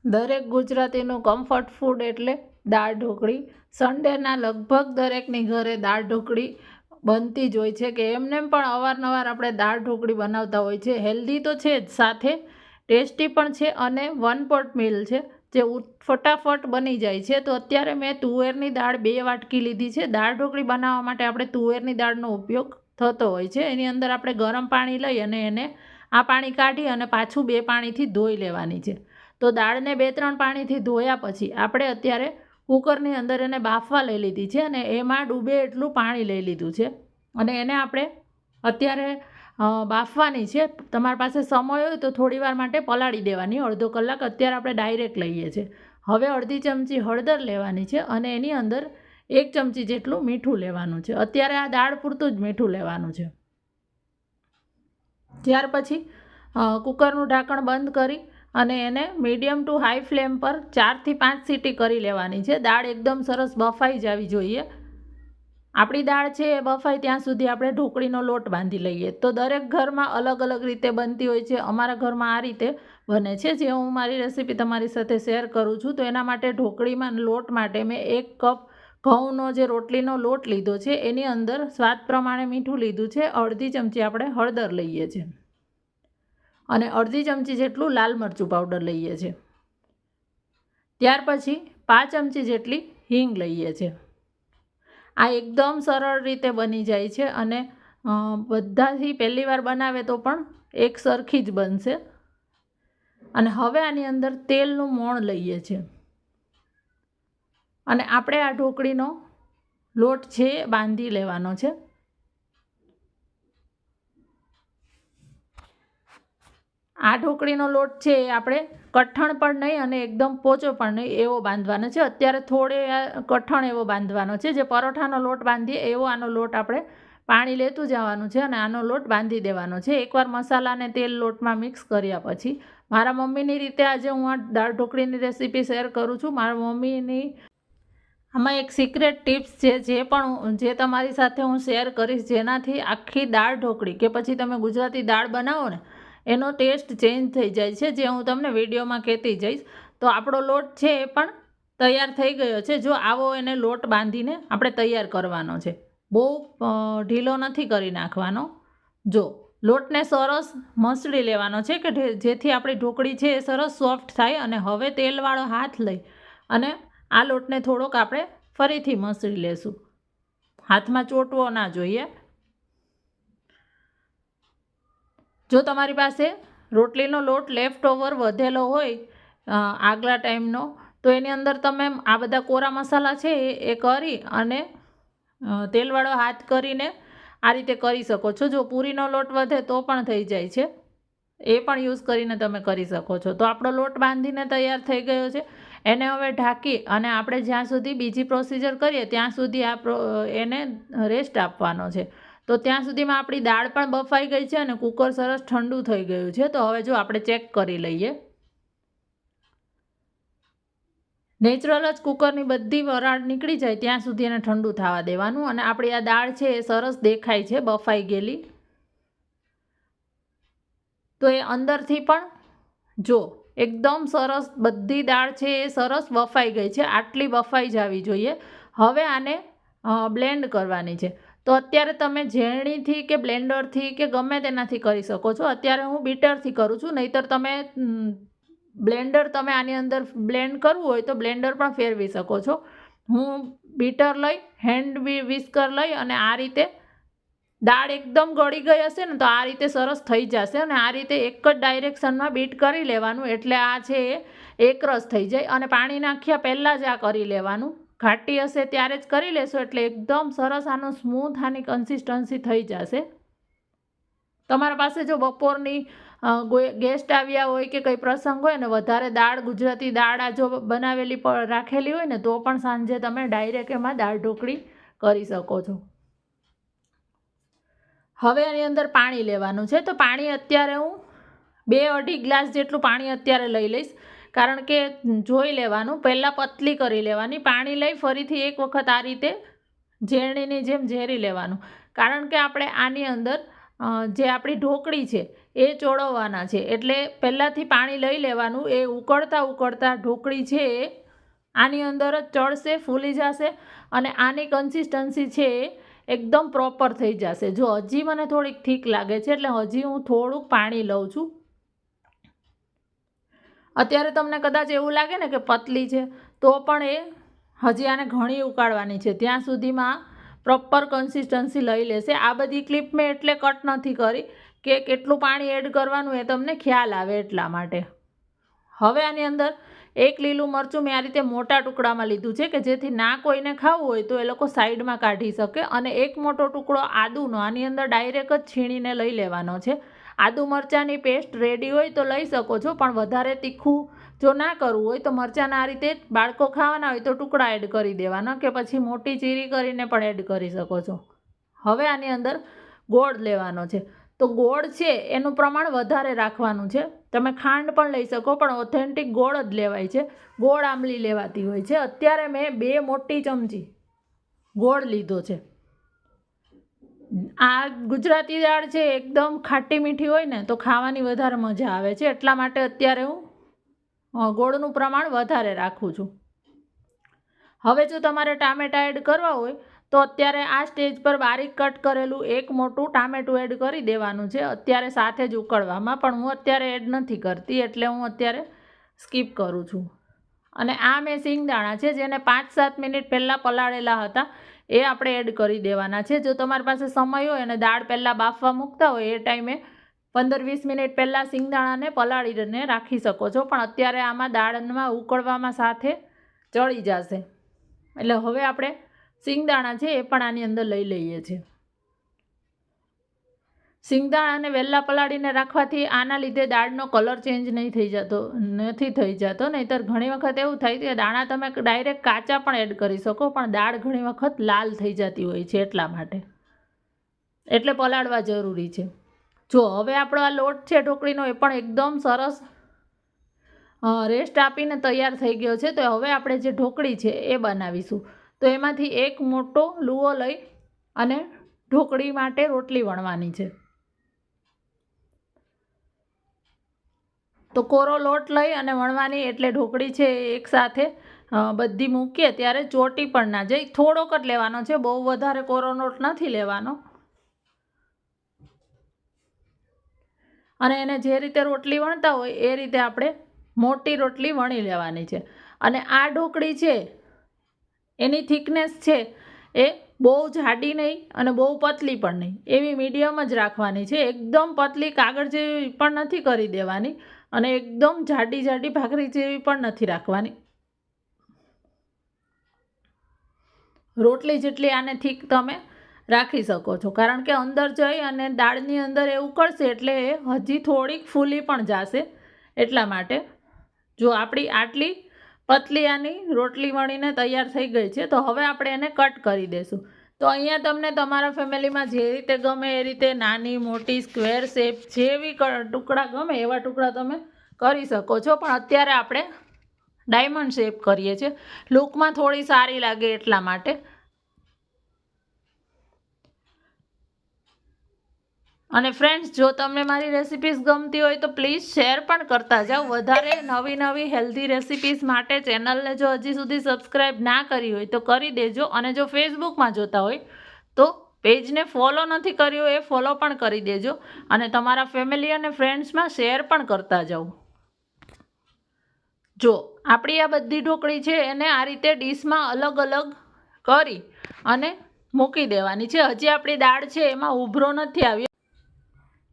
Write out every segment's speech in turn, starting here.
દરેક ગુજરાતીનું comfort food એટલે દાળ ઢોકળી. સન્ડેના લગભગ દરેકની ઘરે દાળ ઢોકળી બનતી જ હોય છે, કે એમને પણ અવારનવાર આપણે દાળ ઢોકળી બનાવતા હોય છે. હેલ્ધી તો છે જ, સાથે ટેસ્ટી પણ છે અને વન પોટ મીલ છે, જે ફટાફટ બની જાય છે. તો અત્યારે મેં તુવેરની દાળ 2 વાટકી લીધી છે. દાળ ઢોકળી બનાવવા માટે આપણે તુવેરની દાળનો ઉપયોગ થતો હોય છે. એની અંદર આપણે ગરમ પાણી લઈ અને એને આ પાણી કાઢી અને પાછું 2 પાણીથી ધોઈ લેવાની છે. તો દાળને 2-3 પાણીથી ધોયા પછી આપણે અત્યારે કુકરની અંદર એને બાફવા લઈ લીધી છે અને એમાં ડૂબે એટલું પાણી લઈ લીધું છે અને એને આપણે અત્યારે બાફવાની છે. તમારી પાસે સમય હોય તો થોડી વાર માટે પલાળી દેવાની, અડધો કલાક. અત્યારે આપણે ડાયરેક્ટ લઈએ છીએ. હવે અડધી ચમચી હળદર લેવાની છે અને એની અંદર 1 ચમચી જેટલું મીઠું લેવાનું છે. અત્યારે આ દાળ પૂરતું જ મીઠું લેવાનું છે. ત્યાર પછી કુકરનું ઢાંકણ બંધ કરી અને એને મીડિયમ ટુ હાઈ ફ્લેમ પર 4 થી 5 સીટી કરી લેવાની છે. દાળ એકદમ સરસ બફાઈ જવી જોઈએ. આપણી દાળ છે એ બફાય ત્યાં સુધી આપણે ઢોકળીનો લોટ બાંધી લઈએ. તો દરેક ઘરમાં અલગ અલગ રીતે બનતી હોય છે. અમારા ઘરમાં આ રીતે બને છે, જે હું મારી રેસીપી તમારી સાથે શેર કરું છું. તો એના માટે ઢોકળીમાં લોટ માટે મેં 1 કપ ઘઉંનો જે રોટલીનો લોટ લીધો છે, એની અંદર સ્વાદ પ્રમાણે મીઠું લીધું છે, અડધી ચમચી આપણે હળદર લઈએ છીએ અને અડધી ચમચી જેટલું લાલ મરચું પાવડર લઈએ છીએ. ત્યાર પછી 5 ચમચી જેટલી હિંગ લઈએ છીએ. આ એકદમ સરળ રીતે બની જાય છે અને બધાથી પહેલી વાર બનાવે તો પણ એક સરખી જ બનશે. અને હવે આની અંદર તેલનું મોણ લઈએ છીએ અને આપણે આ ઢોકળીનો લોટ છે બાંધી લેવાનો છે. આ ઢોકળીનો લોટ છે એ આપણે કઠણ પણ નહીં અને એકદમ પોચો પણ નહીં એવો બાંધવાનો છે. અત્યારે થોડે કઠણ એવો બાંધવાનો છે. જે પરોઠાનો લોટ બાંધીએ એવો આનો લોટ આપણે પાણી લેતું જવાનું છે અને આનો લોટ બાંધી દેવાનો છે. એકવાર મસાલાને તેલ લોટમાં મિક્સ કર્યા પછી મારા મમ્મીની રીતે આજે હું આ દાળ ઢોકળીની રેસીપી શેર કરું છું. મારા મમ્મીની આમાં એક સિક્રેટ ટિપ્સ છે, જે તમારી સાથે હું શેર કરીશ, જેનાથી આખી દાળ ઢોકળી કે પછી તમે ગુજરાતી દાળ બનાવો ને એનો ટેસ્ટ ચેન્જ થઈ જાય છે, જે હું તમને વિડીયોમાં કહેતી જઈશ. તો આપણો લોટ છે એ પણ તૈયાર થઈ ગયો છે. જો આવો એને લોટ બાંધીને આપણે તૈયાર કરવાનો છે, બહુ ઢીલો નથી કરી નાખવાનો. જો લોટને સરસ મસળી લેવાનો છે કે જેથી આપણી ઢોકળી છે એ સરસ સોફ્ટ થાય. અને હવે તેલવાળો હાથ લઈ અને આ લોટને થોડોક આપણે ફરીથી મસળી લેશું. હાથમાં ચોંટવો ના જોઈએ. જો તમારી પાસે રોટલીનો લોટ લેફ્ટ ઓવર વધેલો હોય આગલા ટાઈમનો, તો એની અંદર તમે આ બધા કોરા મસાલા છે એ કરી અને તેલવાળો હાથ કરીને આ રીતે કરી શકો છો. જો પૂરીનો લોટ વધે તો પણ થઈ જાય છે, એ પણ યુઝ કરીને તમે કરી શકો છો. તો આપણો લોટ બાંધીને તૈયાર થઈ ગયો છે. એને હવે ઢાંકી અને આપણે જ્યાં સુધી બીજી પ્રોસિજર કરીએ ત્યાં સુધી એને રેસ્ટ આપવાનો છે. તો ત્યાં સુધીમાં આપણી દાળ પણ બફાઈ ગઈ છે અને કુકર સરસ ઠંડુ થઈ ગયું છે. તો હવે જો આપણે ચેક કરી લઈએ. નેચરલ જ કુકરની બધી વરાળ નીકળી જાય ત્યાં સુધી એને ઠંડુ થવા દેવાનું. અને આપણી આ દાળ છે એ સરસ દેખાય છે બફાઈ ગયેલી. તો એ અંદરથી પણ જો એકદમ સરસ બધી દાળ છે એ સરસ બફાઈ ગઈ છે. આટલી બફાઈ જવી જોઈએ. હવે આને બ્લેન્ડ કરવાની છે. તો અત્યારે તમે ઝેરણીથી કે બ્લેન્ડરથી કે ગમે તેનાથી કરી શકો છો. અત્યારે હું બીટરથી કરું છું, નહીંતર તમે બ્લેન્ડર તમે આની અંદર બ્લેન્ડ કરવું હોય તો બ્લેન્ડર પણ ફેરવી શકો છો. હું બીટર લઈ હેન્ડ વિસ્કર લઈ અને આ રીતે દાળ એકદમ ગળી ગઈ હશે ને તો આ રીતે સરસ થઈ જશે. અને આ રીતે એક જ ડાયરેક્શનમાં બીટ કરી લેવાનું, એટલે આ છે એ એકરસ થઈ જાય. અને પાણી નાખ્યા પહેલાં જ આ કરી લેવાનું. ઘાટી હશે ત્યારે જ કરી લેશો એટલે એકદમ સરસ આનું સ્મૂથ આની કન્સિસ્ટન્સી થઈ જશે. તમારા પાસે જો બપોરની ગેસ્ટ આવ્યા હોય કે કંઈ પ્રસંગ હોય ને વધારે દાળ ગુજરાતી દાળ આ જો બનાવેલી રાખેલી હોય ને તો પણ સાંજે તમે ડાયરેક્ટ એમાં દાળ ઢોકળી કરી શકો છો. હવે આની અંદર પાણી લેવાનું છે. તો પાણી અત્યારે હું 2-2.5 ગ્લાસ જેટલું પાણી અત્યારે લઈ લઈશ, કારણ કે જોઈ લેવાનું, પહેલાં પતલી કરી લેવાની. પાણી લઈ ફરીથી એક વખત આ રીતે ઝેરણીની જેમ ઝેરી લેવાનું, કારણ કે આપણે આની અંદર જે આપણી ઢોકળી છે એ ચોળવવાના છે. એટલે પહેલાંથી પાણી લઈ લેવાનું. એ ઉકળતા ઉકળતા ઢોકળી છે એ આની અંદર જ ચડશે, ફૂલી જશે અને આની કન્સિસ્ટન્સી છે એ એકદમ પ્રોપર થઈ જશે. જો હજી મને થોડીક ઠીક લાગે છે એટલે હજી હું થોડુંક પાણી લઉં છું. અત્યારે તમને કદાચ એવું લાગે ને કે પતલી છે તો પણ એ હજી આને ઘણી ઉકાળવાની છે, ત્યાં સુધીમાં પ્રોપર કન્સિસ્ટન્સી લઈ લેશે. આ બધી ક્લિપ મેં એટલે કટ નથી કરી કે કેટલું પાણી એડ કરવાનું એ તમને ખ્યાલ આવે એટલા માટે. હવે આની અંદર એક લીલું મરચું મેં આ રીતે મોટા ટુકડામાં લીધું છે કે જેથી ના કોઈને ખાવું હોય તો એ લોકો સાઈડમાં કાઢી શકે. અને એક મોટો ટુકડો આદુનો આની અંદર ડાયરેક્ટ જ છીણીને લઈ લેવાનો છે. આદુ મરચાંની પેસ્ટ રેડી હોય તો લઈ શકો છો, પણ વધારે તીખું જો ના કરવું હોય તો મરચાંના આ રીતે બાળકો ખાવાના હોય તો ટુકડા એડ કરી દેવાના, કે પછી મોટી ચીરી કરીને પણ એડ કરી શકો છો. હવે આની અંદર ગોળ લેવાનો છે. તો ગોળ છે એનું પ્રમાણ વધારે રાખવાનું છે. તમે ખાંડ પણ લઈ શકો, પણ ઓથેન્ટિક ગોળ જ લેવાય છે. ગોળ આંબલી લેવાતી હોય છે. અત્યારે મેં 2 મોટી ચમચી ગોળ લીધો છે. આ ગુજરાતી દાળ છે એકદમ ખાટી મીઠી હોય ને તો ખાવાની વધારે મજા આવે છે, એટલા માટે અત્યારે હું ગોળનું પ્રમાણ વધારે રાખું છું. હવે જો તમારે ટામેટાં એડ કરવા હોય તો અત્યારે આ સ્ટેજ પર બારીક કટ કરેલું એક મોટું ટામેટું એડ કરી દેવાનું છે અત્યારે સાથે જ ઉકળવામાં, પણ હું અત્યારે એડ નથી કરતી એટલે હું અત્યારે સ્કીપ કરું છું. અને આ મેં સિંગદાણા છે જેને 5-7 મિનિટ પહેલાં પલાળેલા હતા એ આપણે એડ કરી દેવાના છે. જો તમારી પાસે સમય હોય અને દાળ પહેલાં બાફવા મૂકતા હોય એ ટાઈમે 15-20 મિનિટ પહેલાં સિંગદાણાને પલાળીને રાખી શકો છો, પણ અત્યારે આમાં દાળમાં ઉકળવામાં સાથે ચડી જશે. એટલે હવે આપણે સિંગદાણા છે એ પણ આની અંદર લઈ લઈએ છીએ. સિંગદાણાને વહેલા પલાળીને રાખવાથી આના લીધે દાળનો કલર ચેન્જ નથી થઈ જતો. નહીંતર ઘણી વખત એવું થાય કે દાણા તમે ડાયરેક્ટ કાચા પણ એડ કરી શકો, પણ દાળ ઘણી વખત લાલ થઈ જતી હોય છે એટલા માટે. એટલે પલાળવા જરૂરી છે. જો હવે આપણો આ લોટ છે ઢોકળીનો એ પણ એકદમ સરસ રેસ્ટ આપીને તૈયાર થઈ ગયો છે. તો હવે આપણે જે ઢોકળી છે એ બનાવીશું. તો એમાંથી એક મોટો લુવો લઈ અને ઢોકળી માટે રોટલી વણવાની છે. તો કોરો લોટ લઈ અને વણવાની, એટલે ઢોકળી છે એકસાથે બધી મૂકીએ ત્યારે ચોટી પણ ના જાય. થોડોક જ લેવાનો છે, બહુ વધારે કોરો લોટ નથી લેવાનો. અને એને જે રીતે રોટલી વણતા હોય એ રીતે આપણે મોટી રોટલી વણી લેવાની છે. અને આ ઢોકળી છે એની થિકનેસ છે એ બહુ જાડી નહીં અને બહુ પતલી પણ નહીં, એવી મીડિયમ જ રાખવાની છે. એકદમ પતલી કાગળ જેવી પણ નથી કરી દેવાની અને એકદમ જાડી ભાખરી જેવી પણ નથી રાખવાની. રોટલી જેટલી આને થીક તમે રાખી શકો છો, કારણ કે અંદર જઈ અને દાળની અંદર એ ઉકળશે એટલે એ હજી થોડીક ફૂલી પણ જશે. એટલા માટે જો આપણી આટલી પતલી આની રોટલી વણીને તૈયાર થઈ ગઈ છે, તો હવે આપણે એને કટ કરી દઈશું. તો અહીંયા તમને તમારા ફેમિલીમાં જે રીતે ગમે એ રીતે નાની મોટી સ્ક્વેર શેપ જેવી ટુકડા ગમે એવા ટુકડા તમે કરી શકો છો, પણ અત્યારે આપણે ડાયમંડ શેપ કરીએ છીએ, લુકમાં થોડી સારી લાગે એટલા માટે. અને ફ્રેન્ડ્સ, જો તમને મારી રેસિપીઝ ગમતી હોય તો પ્લીઝ શેર પણ કરતા જાઓ. વધારે નવી હેલ્ધી રેસિપીઝ માટે ચેનલને જો હજી સુધી સબસ્ક્રાઈબ ના કરી હોય તો કરી દેજો. અને જો ફેસબુકમાં જોતા હોય તો પેજને ફોલો નથી કર્યું એ ફોલો પણ કરી દેજો. અને તમારા ફેમિલી અને ફ્રેન્ડ્સમાં શેર પણ કરતા જાઓ. જો આપણી આ બધી ઢોકળી છે એને આ રીતે ડીશમાં અલગ અલગ કરી અને મૂકી દેવાની છે. હજી આપણી દાળ છે એમાં ઉભરો નથી આવ્યો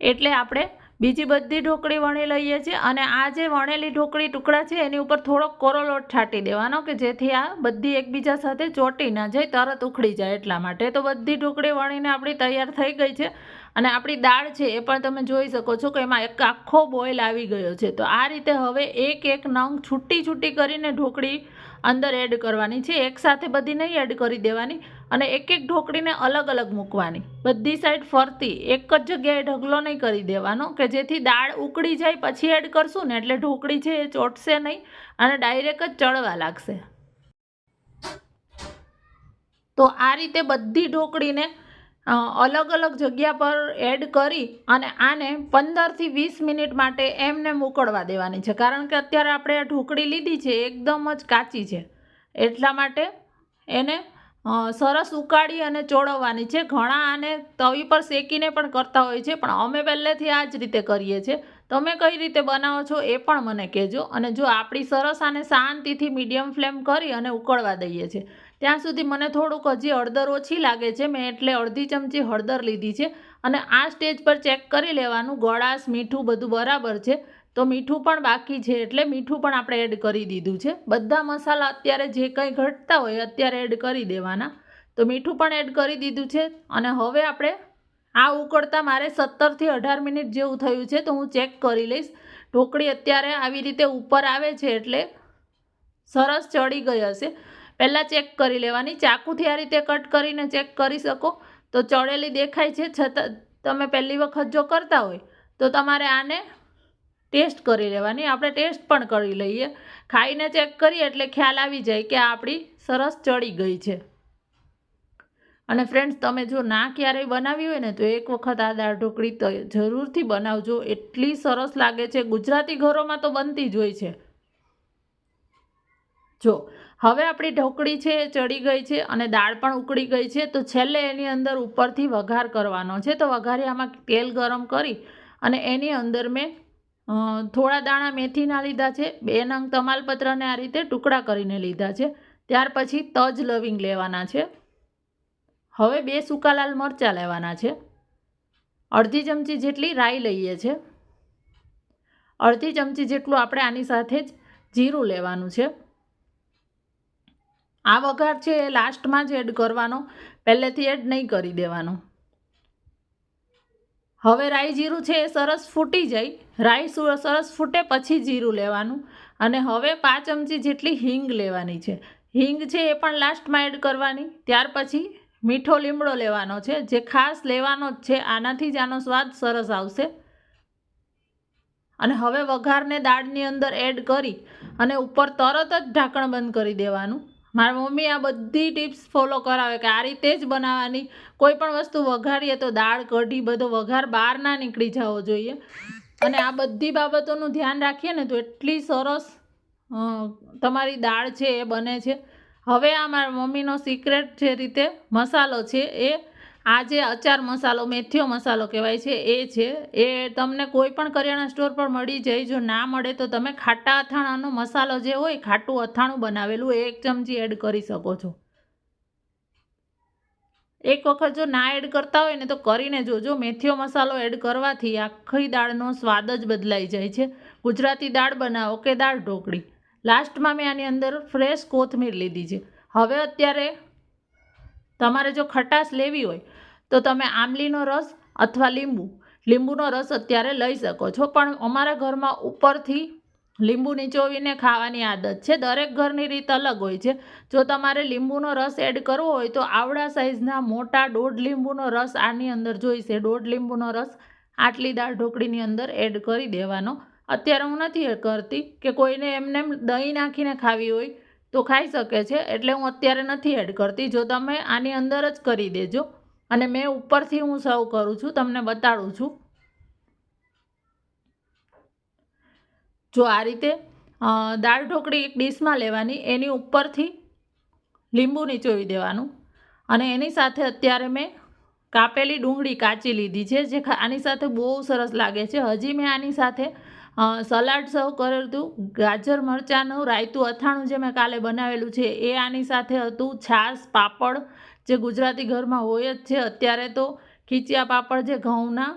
એટલે આપણે બીજી બધી ઢોકળી વણી લઈએ છીએ. અને આ જે વણેલી ઢોકળી ટુકડા છે એની ઉપર થોડોક કોરો લોટ છાંટી દેવાનો, કે જેથી આ બધી એકબીજા સાથે ચોંટી ના જાય, તરત ઉખડી જાય એટલા માટે. તો બધી ઢોકળી વણીને આપણી તૈયાર થઈ ગઈ છે. અને આપણી દાળ છે એ પણ તમે જોઈ શકો છો કે એમાં એક આખો બોઇલ આવી ગયો છે. તો આ રીતે હવે એક નંગ છૂટી કરીને ઢોકળી અંદર એડ કરવાની છે. એકસાથે બધી નહીં એડ કરી દેવાની અને એક ઢોકળીને અલગ અલગ મૂકવાની, બધી સાઈડ ફરતી. એક જ જગ્યાએ ઢગલો નહીં કરી દેવાનો, કે જેથી દાળ ઉકળી જાય પછી એડ કરશું ને એટલે ઢોકળી છે એ ચોટશે નહીં અને ડાયરેક્ટ જ ચડવા લાગશે. તો આ રીતે બધી ઢોકળીને અલગ અલગ જગ્યા પર એડ કરી અને આને 15 થી 20 મિનિટ માટે એમને ઉકળવા દેવાની છે. કારણ કે અત્યારે આપણે આ ઢોકળી લીધી છે એકદમ જ કાચી છે, એટલા માટે એને સરસ ઉકાળી અને ચોળવવાની છે. ઘણા આને તવી પર શેકીને પણ કરતા હોય છે, પણ અમે પહેલેથી આ જ રીતે કરીએ છીએ. તમે કઈ રીતે બનાવો છો એ પણ મને કહેજો. અને જો આપણી સરસ આને શાંતિથી મીડિયમ ફ્લેમ કરી અને ઉકળવા દઈએ છીએ. ત્યાં સુધી મને થોડુંક હજી હળદર ઓછી લાગે છે, મેં એટલે અડધી ચમચી હળદર લીધી છે. અને આ સ્ટેજ પર ચેક કરી લેવાનું ગળાશ, મીઠું બધું બરાબર છે. તો મીઠું પણ બાકી છે એટલે મીઠું પણ આપણે એડ કરી દીધું છે. બધા મસાલા અત્યારે જે કંઈ ઘટતા હોય અત્યારે એડ કરી દેવાના. તો મીઠું પણ એડ કરી દીધું છે. અને હવે આપણે આ ઉકળતા મારે 17 થી 18 મિનિટ જેવું થયું છે, તો હું ચેક કરી લઈશ. ઢોકળી અત્યારે આવી રીતે ઉપર આવે છે એટલે સરસ ચડી ગઈ હશે. પહેલાં ચેક કરી લેવાની. ચાકુથી આ રીતે કટ કરીને ચેક કરી શકો તો ચડેલી દેખાય છે. છતાં તમે પહેલી વખત જો કરતા હોય તો તમારે આને ટેસ્ટ કરી લેવાની. આપણે ટેસ્ટ પણ કરી લઈએ. ખાઈને ચેક કરીએ એટલે ખ્યાલ આવી જાય કે આપણી સરસ ચડી ગઈ છે. અને ફ્રેન્ડ્સ, તમે જો ના ક્યારેય બનાવી હોય ને તો એક વખત આ દાળ ઢોકળી તો જરૂરથી બનાવજો. એટલી સરસ લાગે છે. ગુજરાતી ઘરોમાં તો બનતી જ હોય છે. જો હવે આપણી ઢોકળી છે એ ચડી ગઈ છે અને દાળ પણ ઉકળી ગઈ છે. તો છેલ્લે એની અંદર ઉપરથી વઘાર કરવાનો છે. તો વઘારિયામાં તેલ ગરમ કરી અને એની અંદર મેં થોડા દાણા મેથીના લીધા છે, 2 નંગ તમાલપત્રને આ રીતે ટુકડા કરીને લીધા છે. ત્યાર પછી તજ લવિંગ લેવાના છે. હવે 2 સૂકા લાલ મરચાં લેવાના છે. અડધી ચમચી જેટલી રાઈ લઈએ છે. અડધી ચમચી જેટલું આપણે આની સાથે જ જીરું લેવાનું છે. આ વઘાર છે એ લાસ્ટમાં જ એડ કરવાનો, પહેલેથી એડ નહીં કરી દેવાનો. હવે રાઈ જીરું છે એ સરસ ફૂટી જાય. રાઈ સરસ ફૂટે પછી જીરું લેવાનું. અને હવે 5 ચમચી જેટલી હિંગ લેવાની છે. હિંગ છે એ પણ લાસ્ટમાં એડ કરવાની. ત્યાર પછી મીઠો લીમડો લેવાનો છે, જે ખાસ લેવાનો જ છે. આનાથી જ આનો સ્વાદ સરસ આવશે. અને હવે વઘારને દાળની અંદર એડ કરી અને ઉપર તરત જ ઢાંકણ બંધ કરી દેવાનું. મારી મમ્મી આ બધી ટિપ્સ ફોલો કરાવે કે આ રીતે જ બનાવવાની. કોઈ પણ વસ્તુ વઘારીએ તો દાળ, કઢી બધો વઘાર બહાર ના નીકળી જવો જોઈએ. અને આ બધી બાબતોનું ધ્યાન રાખીએ ને તો એટલી સરસ તમારી દાળ છે એ બને છે. હવે આ મારા મમ્મીનો સિક્રેટ જે રીતે મસાલો છે એ આ જે અચાર મસાલો, મેથીઓ મસાલો કહેવાય છે એ છે. એ તમને કોઈ પણ કરિયાણા સ્ટોર પર મળી જાય. જો ના મળે તો તમે ખાટા અથાણાનો મસાલો જે હોય, ખાટું અથાણું બનાવેલું, 1 ચમચી એડ કરી શકો છો. એક વખત જો ના એડ કરતા હોય ને તો કરીને જોજો. મેથીઓ મસાલો એડ કરવાથી આખી દાળનો સ્વાદ જ બદલાઈ જાય છે. ગુજરાતી દાળ બનાવો કે દાળ ઢોકળી. લાસ્ટમાં મેં આની અંદર ફ્રેશ કોથમીર લીધી છે. હવે અત્યારે તમારે જો ખટાશ લેવી હોય તો તમે આમલીનો રસ અથવા લીંબુનો રસ અત્યારે લઈ શકો છો. પણ અમારા ઘરમાં ઉપરથી લીંબુ નીચોવીને ખાવાની આદત છે. દરેક ઘરની રીત અલગ હોય છે. જો તમારે લીંબુનો રસ એડ કરવો હોય તો આવડા સાઇઝના મોટા 1.5 લીંબુનો રસ આની અંદર જોઈશે. 1.5 લીંબુનો રસ આટલી દાળ ઢોકળીની અંદર એડ કરી દેવાનો. અત્યારે હું નથી કરતી કે કોઈને એમને દહીં નાખીને ખાવી હોય તો ખાઈ શકે છે, એટલે હું અત્યારે નથી એડ કરતી. જો તમે આની અંદર જ કરી દેજો. અને મેં ઉપરથી હું સર્વ કરું છું, તમને બતાડું છું. જો આ રીતે દાળ ઢોકળી એક ડીશમાં લેવાની, એની ઉપરથી લીંબુ નીચોવી દેવાનું. અને એની સાથે અત્યારે મેં કાપેલી ડુંગળી કાચી લીધી છે, જે આની સાથે બહુ સરસ લાગે છે. હજી મેં આની સાથે સલાડ સર્વ કરેલું હતું. ગાજર મરચાંનું રાયતું અથાણું જે મેં કાલે બનાવેલું છે એ આની સાથે હતું. છાશ, પાપડ જે ગુજરાતી ઘરમાં હોય જ છે. અત્યારે તો ખીચિયા પાપડ જે ઘઉંના,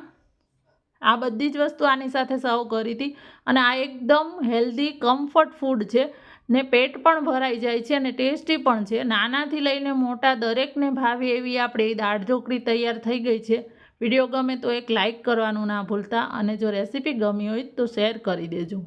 આ બધી જ વસ્તુ આની સાથે સર્વ કરી હતી. અને આ એકદમ હેલ્ધી કમ્ફર્ટ ફૂડ છે ને પેટ પણ ભરાઈ જાય છે અને ટેસ્ટી પણ છે. નાનાથી લઈને મોટા દરેકને ભાવે એવી આપણી દાળ ઢોકળી તૈયાર થઈ ગઈ છે. વિડીયો ગમે તો એક લાઇક કરવાનું ના ભૂલતા. અને જો રેસીપી ગમી હોય તો શેર કરી દેજો.